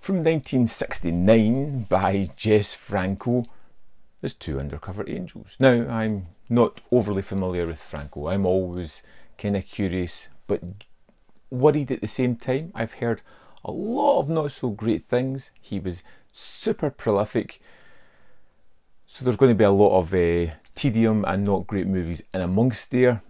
From 1969 by Jess Franco is Two Undercover Angels. Now, I'm not overly familiar with Franco. I'm always kind of curious but worried at the same time. I've heard a lot of not so great things. He was super prolific, so there's going to be a lot of tedium and not great movies in amongst there.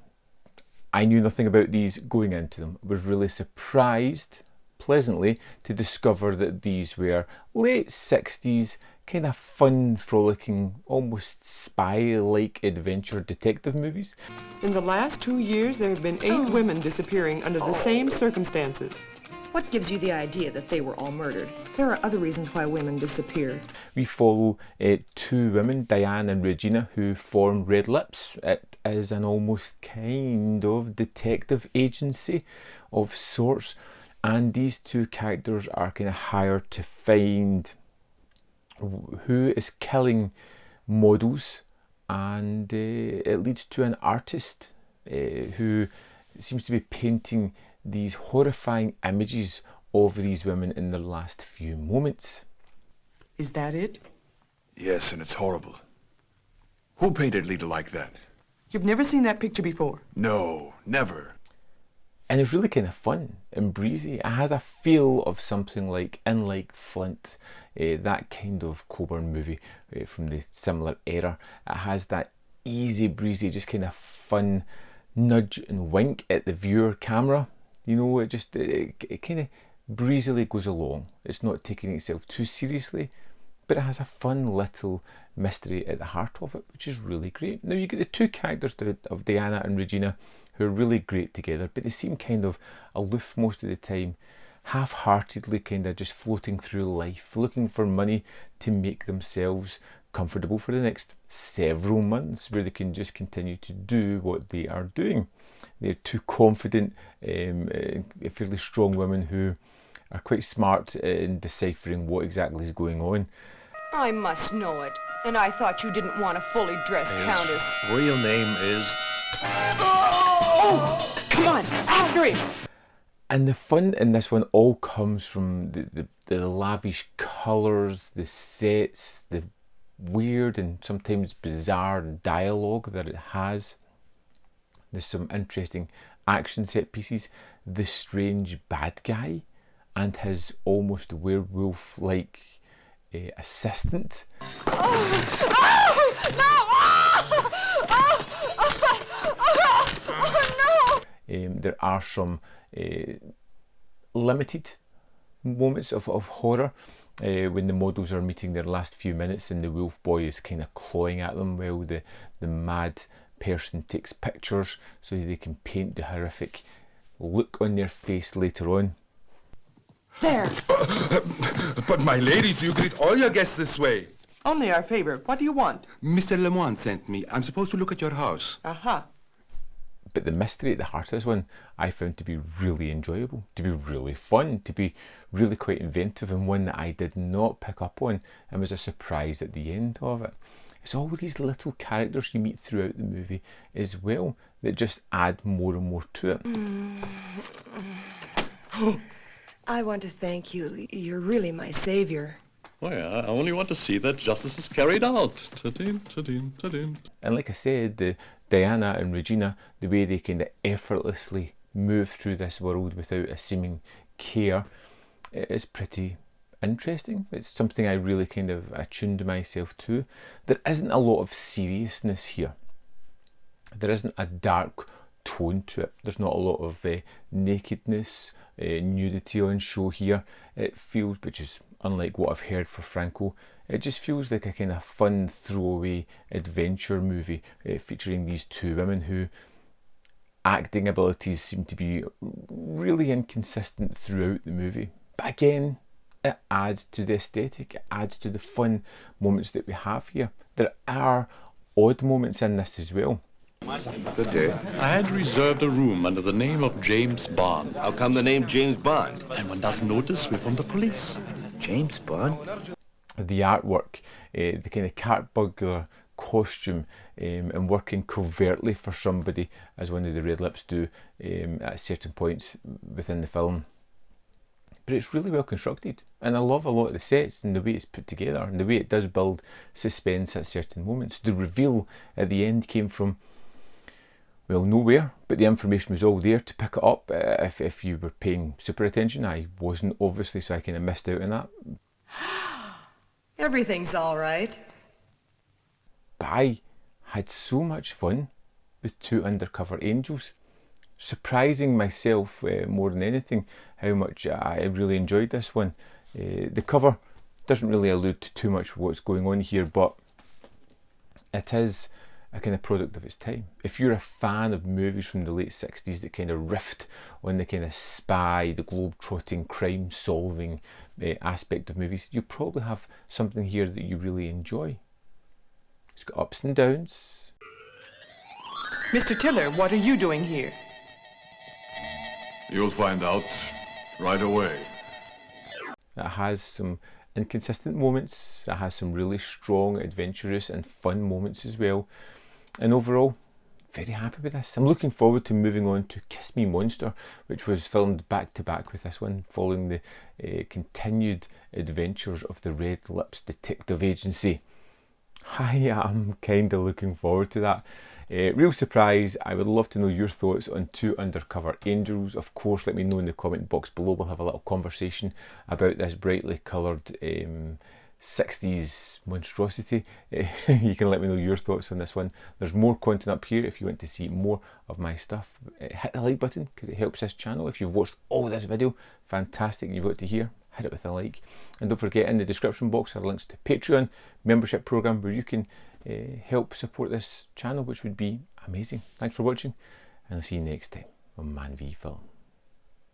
I knew nothing about these going into them. I was really surprised, pleasantly, to discover that these were late 60s, kind of fun, frolicking, almost spy-like adventure detective movies. In the last 2 years, there have been 8 women disappearing under the same circumstances. What gives you the idea that they were all murdered? There are other reasons why women disappear. We follow two women, Diane and Regina, who form Red Lips. It is an almost kind of detective agency of sorts, and these two characters are kind of hired to find who is killing models, and it leads to an artist who seems to be painting these horrifying images of these women in their last few moments. Is that it? Yes, and it's horrible. Who painted Lita like that? You've never seen that picture before? No, never. And it's really kind of fun and breezy. It has a feel of something like In Like Flint, that kind of Coburn movie from the similar era. It has that easy breezy, just kind of fun nudge and wink at the viewer camera. You know, it kind of breezily goes along. It's not taking itself too seriously, but it has a fun little mystery at the heart of it, which is really great. Now you get the two characters of Diana and Regina, who are really great together, but they seem kind of aloof most of the time, half-heartedly kind of just floating through life, looking for money to make themselves comfortable for the next several months, where they can just continue to do what they are doing. They're two confident, fairly strong women who are quite smart in deciphering what exactly is going on. I must know it. And I thought you didn't want a fully dressed countess. Real name is... Oh! Come on, after him! And the fun in this one all comes from the lavish colours, the sets, the weird and sometimes bizarre dialogue that it has. There's some interesting action set pieces. The strange bad guy and his almost werewolf-like assistant. Oh! Oh! No! Oh! No! There are some limited moments of horror when the models are meeting their last few minutes and the wolf boy is kind of clawing at them while the mad person takes pictures so they can paint the horrific look on their face later on. There! But my ladies, you greet all your guests this way. Only our favor. What do you want? Mr. Lemoine sent me. I'm supposed to look at your house. Aha. But the mystery at the heart of this one I found to be really enjoyable, to be really fun, to be really quite inventive, and one that I did not pick up on and was a surprise at the end of it. It's all these little characters you meet throughout the movie as well that just add more and more to it. I want to thank you. You're really my savior. Oh yeah, I only want to see that justice is carried out. Ta-din, ta-din, ta-din. And like I said, the Diana and Regina, the way they kind of effortlessly move through this world without a seeming care, it is pretty interesting. It's something I really kind of attuned myself to. There isn't a lot of seriousness here. There isn't a dark tone to it. There's not a lot of nakedness, nudity on show here. It feels, which is unlike what I've heard for Franco, it just feels like a kind of fun throwaway adventure movie featuring these two women who acting abilities seem to be really inconsistent throughout the movie. But again, it adds to the aesthetic, it adds to the fun moments that we have here. There are odd moments in this as well. Good day. I had reserved a room under the name of James Bond. How come the name James Bond? And one doesn't notice we're from the police. James Bond? The artwork, the kind of cat burglar costume, and working covertly for somebody, as one of the Red Lips do at certain points within the film. But it's really well constructed. And I love a lot of the sets and the way it's put together and the way it does build suspense at certain moments. The reveal at the end came from, well, nowhere, but the information was all there to pick it up if you were paying super attention. I wasn't, obviously, so I kind of missed out on that. Everything's all right. But I had so much fun with Two Undercover Angels, surprising myself more than anything how much I really enjoyed this one. The cover doesn't really allude to too much what's going on here, but it is a kind of product of its time. If you're a fan of movies from the late 60s that kind of riffed on the kind of spy, the globe-trotting, crime-solving aspect of movies, you probably have something here that you really enjoy. It's got ups and downs. Mr. Tiller, what are you doing here? You'll find out right away. It has some inconsistent moments. It has some really strong, adventurous and fun moments as well. And overall, very happy with this. I'm looking forward to moving on to Kiss Me Monster, which was filmed back to back with this one, following the continued adventures of the Red Lips Detective Agency. I am kind of looking forward to that. Real surprise. I would love to know your thoughts on Two Undercover Angels. Of course, let me know in the comment box below. We'll have a little conversation about this brightly coloured 60s monstrosity. You can let me know your thoughts on this one. There's more content up here if you want to see more of my stuff. Hit the like button because it helps this channel. If you've watched all this video, fantastic, you've got to hear. Hit it with a like. And don't forget, in the description box are links to Patreon membership program where you can help support this channel, which would be amazing. Thanks for watching, and I'll see you next time on Man v Film.